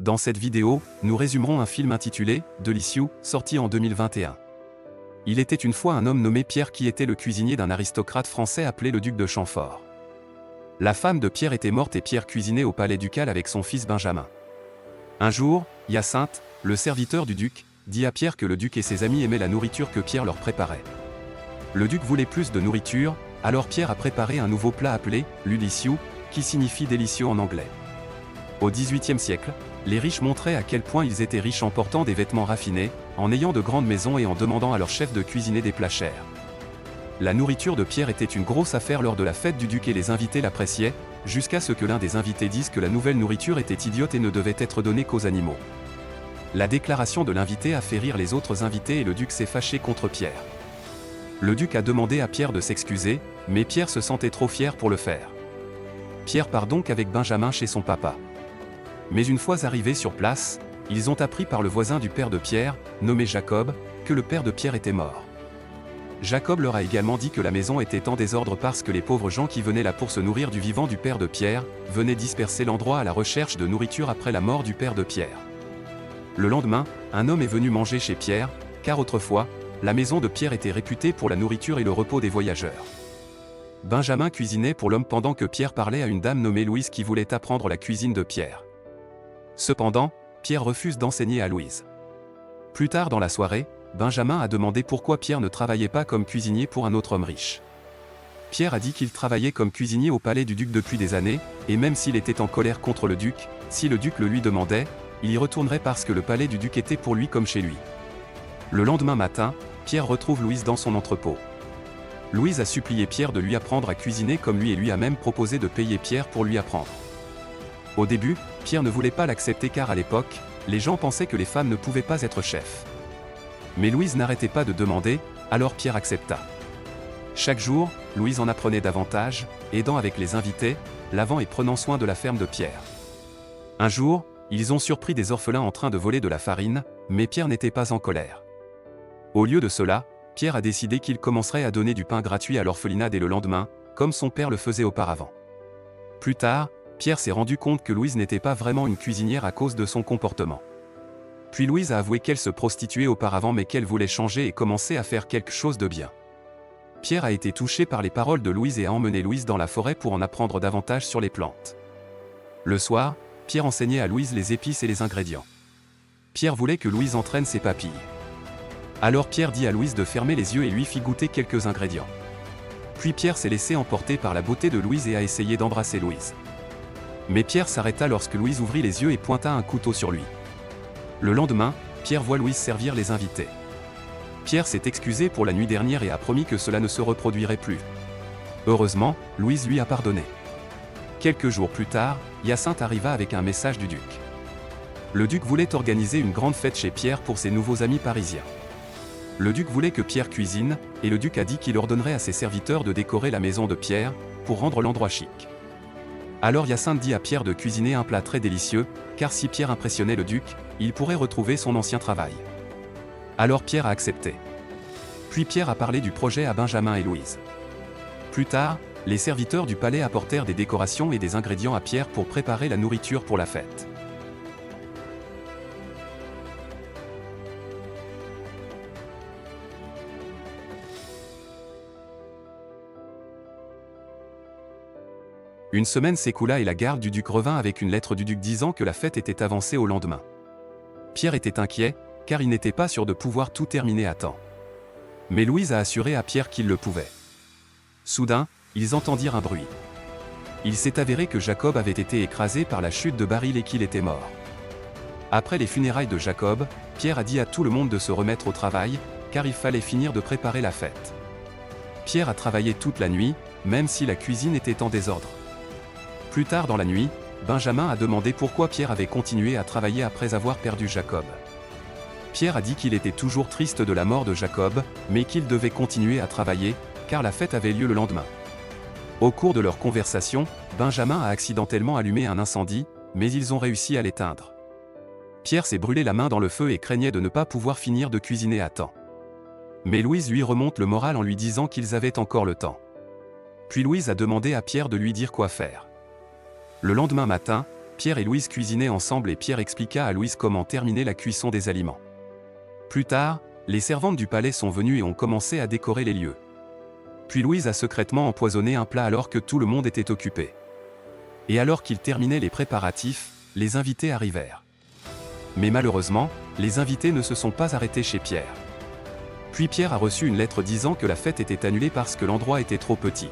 Dans cette vidéo, nous résumerons un film intitulé « Delicieux », sorti en 2021. Il était une fois un homme nommé Pierre qui était le cuisinier d'un aristocrate français appelé le duc de Chamfort. La femme de Pierre était morte et Pierre cuisinait au palais ducal avec son fils Benjamin. Un jour, Hyacinthe, le serviteur du duc, dit à Pierre que le duc et ses amis aimaient la nourriture que Pierre leur préparait. Le duc voulait plus de nourriture, alors Pierre a préparé un nouveau plat appelé « l'udicieux », qui signifie délicieux en anglais. Au XVIIIe siècle, les riches montraient à quel point ils étaient riches en portant des vêtements raffinés, en ayant de grandes maisons et en demandant à leur chef de cuisiner des plats chers. La nourriture de Pierre était une grosse affaire lors de la fête du duc et les invités l'appréciaient, jusqu'à ce que l'un des invités dise que la nouvelle nourriture était idiote et ne devait être donnée qu'aux animaux. La déclaration de l'invité a fait rire les autres invités et le duc s'est fâché contre Pierre. Le duc a demandé à Pierre de s'excuser, mais Pierre se sentait trop fier pour le faire. Pierre part donc avec Benjamin chez son papa. Mais une fois arrivés sur place, ils ont appris par le voisin du père de Pierre, nommé Jacob, que le père de Pierre était mort. Jacob leur a également dit que la maison était en désordre parce que les pauvres gens qui venaient là pour se nourrir du vivant du père de Pierre, venaient disperser l'endroit à la recherche de nourriture après la mort du père de Pierre. Le lendemain, un homme est venu manger chez Pierre, car autrefois, la maison de Pierre était réputée pour la nourriture et le repos des voyageurs. Benjamin cuisinait pour l'homme pendant que Pierre parlait à une dame nommée Louise qui voulait apprendre la cuisine de Pierre. Cependant, Pierre refuse d'enseigner à Louise. Plus tard dans la soirée, Benjamin a demandé pourquoi Pierre ne travaillait pas comme cuisinier pour un autre homme riche. Pierre a dit qu'il travaillait comme cuisinier au palais du duc depuis des années, et même s'il était en colère contre le duc, si le duc le lui demandait, il y retournerait parce que le palais du duc était pour lui comme chez lui. Le lendemain matin, Pierre retrouve Louise dans son entrepôt. Louise a supplié Pierre de lui apprendre à cuisiner comme lui et lui a même proposé de payer Pierre pour lui apprendre. Au début, Pierre ne voulait pas l'accepter car à l'époque, les gens pensaient que les femmes ne pouvaient pas être chefs. Mais Louise n'arrêtait pas de demander, alors Pierre accepta. Chaque jour, Louise en apprenait davantage, aidant avec les invités, lavant et prenant soin de la ferme de Pierre. Un jour, ils ont surpris des orphelins en train de voler de la farine, mais Pierre n'était pas en colère. Au lieu de cela, Pierre a décidé qu'il commencerait à donner du pain gratuit à l'orphelinat dès le lendemain, comme son père le faisait auparavant. Plus tard, Pierre s'est rendu compte que Louise n'était pas vraiment une cuisinière à cause de son comportement. Puis Louise a avoué qu'elle se prostituait auparavant mais qu'elle voulait changer et commencer à faire quelque chose de bien. Pierre a été touché par les paroles de Louise et a emmené Louise dans la forêt pour en apprendre davantage sur les plantes. Le soir, Pierre enseignait à Louise les épices et les ingrédients. Pierre voulait que Louise entraîne ses papilles. Alors Pierre dit à Louise de fermer les yeux et lui fit goûter quelques ingrédients. Puis Pierre s'est laissé emporter par la beauté de Louise et a essayé d'embrasser Louise. Mais Pierre s'arrêta lorsque Louise ouvrit les yeux et pointa un couteau sur lui. Le lendemain, Pierre voit Louise servir les invités. Pierre s'est excusé pour la nuit dernière et a promis que cela ne se reproduirait plus. Heureusement, Louise lui a pardonné. Quelques jours plus tard, Hyacinthe arriva avec un message du duc. Le duc voulait organiser une grande fête chez Pierre pour ses nouveaux amis parisiens. Le duc voulait que Pierre cuisine, et le duc a dit qu'il ordonnerait à ses serviteurs de décorer la maison de Pierre, pour rendre l'endroit chic. Alors Hyacinthe dit à Pierre de cuisiner un plat très délicieux, car si Pierre impressionnait le duc, il pourrait retrouver son ancien travail. Alors Pierre a accepté. Puis Pierre a parlé du projet à Benjamin et Louise. Plus tard, les serviteurs du palais apportèrent des décorations et des ingrédients à Pierre pour préparer la nourriture pour la fête. Une semaine s'écoula et la garde du duc revint avec une lettre du duc disant que la fête était avancée au lendemain. Pierre était inquiet, car il n'était pas sûr de pouvoir tout terminer à temps. Mais Louise a assuré à Pierre qu'il le pouvait. Soudain, ils entendirent un bruit. Il s'est avéré que Jacob avait été écrasé par la chute de baril et qu'il était mort. Après les funérailles de Jacob, Pierre a dit à tout le monde de se remettre au travail, car il fallait finir de préparer la fête. Pierre a travaillé toute la nuit, même si la cuisine était en désordre. Plus tard dans la nuit, Benjamin a demandé pourquoi Pierre avait continué à travailler après avoir perdu Jacob. Pierre a dit qu'il était toujours triste de la mort de Jacob, mais qu'il devait continuer à travailler, car la fête avait lieu le lendemain. Au cours de leur conversation, Benjamin a accidentellement allumé un incendie, mais ils ont réussi à l'éteindre. Pierre s'est brûlé la main dans le feu et craignait de ne pas pouvoir finir de cuisiner à temps. Mais Louise lui remonte le moral en lui disant qu'ils avaient encore le temps. Puis Louise a demandé à Pierre de lui dire quoi faire. Le lendemain matin, Pierre et Louise cuisinaient ensemble et Pierre expliqua à Louise comment terminer la cuisson des aliments. Plus tard, les servantes du palais sont venues et ont commencé à décorer les lieux. Puis Louise a secrètement empoisonné un plat alors que tout le monde était occupé. Et alors qu'il terminait les préparatifs, les invités arrivèrent. Mais malheureusement, les invités ne se sont pas arrêtés chez Pierre. Puis Pierre a reçu une lettre disant que la fête était annulée parce que l'endroit était trop petit.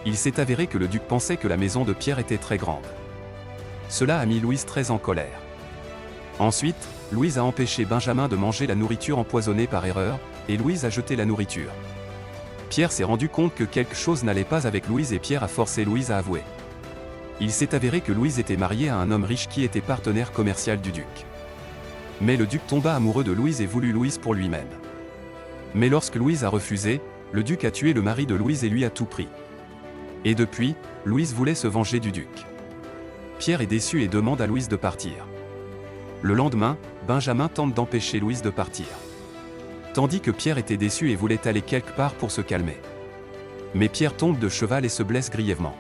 Il s'est avéré que le duc pensait que la maison de Pierre était très grande. Cela a mis Louise très en colère. Ensuite, Louise a empêché Benjamin de manger la nourriture empoisonnée par erreur, et Louise a jeté la nourriture. Pierre s'est rendu compte que quelque chose n'allait pas avec Louise et Pierre a forcé Louise à avouer. Il s'est avéré que Louise était mariée à un homme riche qui était partenaire commercial du duc. Mais le duc tomba amoureux de Louise et voulut Louise pour lui-même. Mais lorsque Louise a refusé, le duc a tué le mari de Louise et lui a tout pris. Et depuis, Louise voulait se venger du duc. Pierre est déçu et demande à Louise de partir. Le lendemain, Benjamin tente d'empêcher Louise de partir. Tandis que Pierre était déçu et voulait aller quelque part pour se calmer. Mais Pierre tombe de cheval et se blesse grièvement.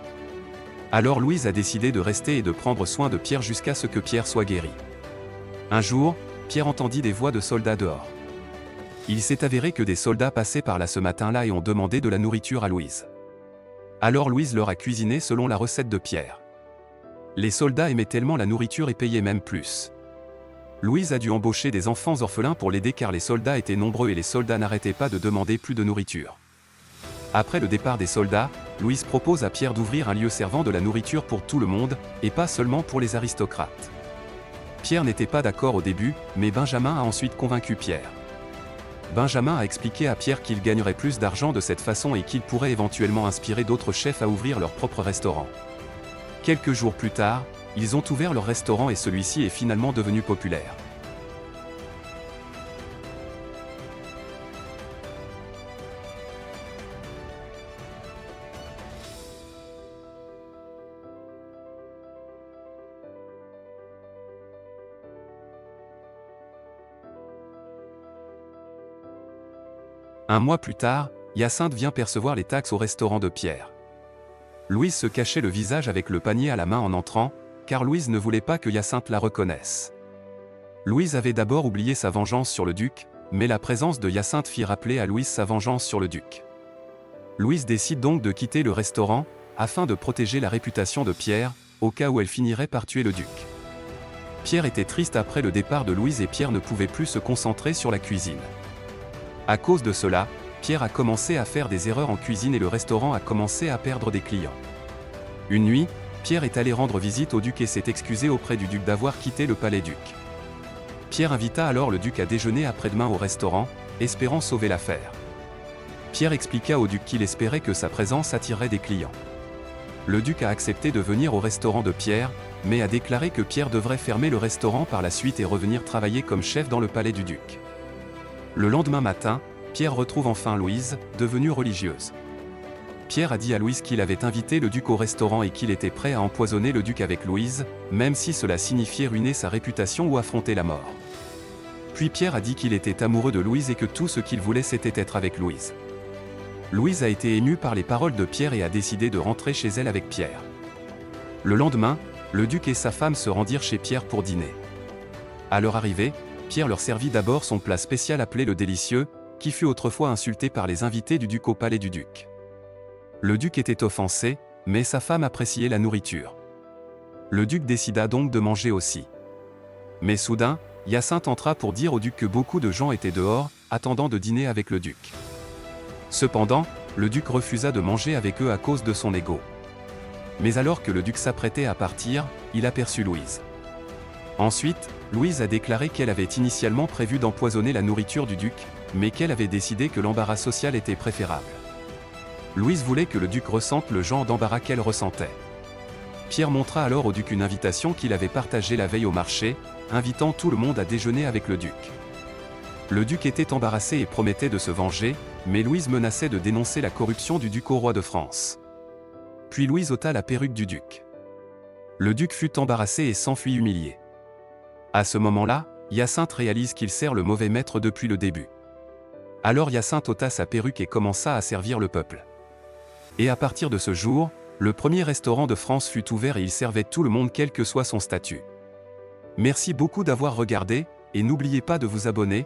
Alors Louise a décidé de rester et de prendre soin de Pierre jusqu'à ce que Pierre soit guéri. Un jour, Pierre entendit des voix de soldats dehors. Il s'est avéré que des soldats passaient par là ce matin-là et ont demandé de la nourriture à Louise. Alors Louise leur a cuisiné selon la recette de Pierre. Les soldats aimaient tellement la nourriture et payaient même plus. Louise a dû embaucher des enfants orphelins pour l'aider car les soldats étaient nombreux et les soldats n'arrêtaient pas de demander plus de nourriture. Après le départ des soldats, Louise propose à Pierre d'ouvrir un lieu servant de la nourriture pour tout le monde, et pas seulement pour les aristocrates. Pierre n'était pas d'accord au début, mais Benjamin a ensuite convaincu Pierre. Benjamin a expliqué à Pierre qu'il gagnerait plus d'argent de cette façon et qu'il pourrait éventuellement inspirer d'autres chefs à ouvrir leur propre restaurant. Quelques jours plus tard, ils ont ouvert leur restaurant et celui-ci est finalement devenu populaire. Un mois plus tard, Hyacinthe vient percevoir les taxes au restaurant de Pierre. Louise se cachait le visage avec le panier à la main en entrant, car Louise ne voulait pas que Hyacinthe la reconnaisse. Louise avait d'abord oublié sa vengeance sur le duc, mais la présence de Hyacinthe fit rappeler à Louise sa vengeance sur le duc. Louise décide donc de quitter le restaurant, afin de protéger la réputation de Pierre, au cas où elle finirait par tuer le duc. Pierre était triste après le départ de Louise et Pierre ne pouvait plus se concentrer sur la cuisine. À cause de cela, Pierre a commencé à faire des erreurs en cuisine et le restaurant a commencé à perdre des clients. Une nuit, Pierre est allé rendre visite au duc et s'est excusé auprès du duc d'avoir quitté le palais duc. Pierre invita alors le duc à déjeuner après-demain au restaurant, espérant sauver l'affaire. Pierre expliqua au duc qu'il espérait que sa présence attirerait des clients. Le duc a accepté de venir au restaurant de Pierre, mais a déclaré que Pierre devrait fermer le restaurant par la suite et revenir travailler comme chef dans le palais du duc. Le lendemain matin, Pierre retrouve enfin Louise, devenue religieuse. Pierre a dit à Louise qu'il avait invité le duc au restaurant et qu'il était prêt à empoisonner le duc avec Louise, même si cela signifiait ruiner sa réputation ou affronter la mort. Puis Pierre a dit qu'il était amoureux de Louise et que tout ce qu'il voulait c'était être avec Louise. Louise a été émue par les paroles de Pierre et a décidé de rentrer chez elle avec Pierre. Le lendemain, le duc et sa femme se rendirent chez Pierre pour dîner. À leur arrivée, Pierre leur servit d'abord son plat spécial appelé le délicieux, qui fut autrefois insulté par les invités du duc au palais du duc. Le duc était offensé, mais sa femme appréciait la nourriture. Le duc décida donc de manger aussi. Mais soudain, Hyacinthe entra pour dire au duc que beaucoup de gens étaient dehors, attendant de dîner avec le duc. Cependant, le duc refusa de manger avec eux à cause de son ego. Mais alors que le duc s'apprêtait à partir, il aperçut Louise. Ensuite, Louise a déclaré qu'elle avait initialement prévu d'empoisonner la nourriture du duc, mais qu'elle avait décidé que l'embarras social était préférable. Louise voulait que le duc ressente le genre d'embarras qu'elle ressentait. Pierre montra alors au duc une invitation qu'il avait partagée la veille au marché, invitant tout le monde à déjeuner avec le duc. Le duc était embarrassé et promettait de se venger, mais Louise menaçait de dénoncer la corruption du duc au roi de France. Puis Louise ôta la perruque du duc. Le duc fut embarrassé et s'enfuit humilié. À ce moment-là, Hyacinthe réalise qu'il sert le mauvais maître depuis le début. Alors Hyacinthe ôta sa perruque et commença à servir le peuple. Et à partir de ce jour, Le premier restaurant de France fut ouvert et il servait tout le monde quel que soit son statut. Merci beaucoup d'avoir regardé, et n'oubliez pas de vous abonner,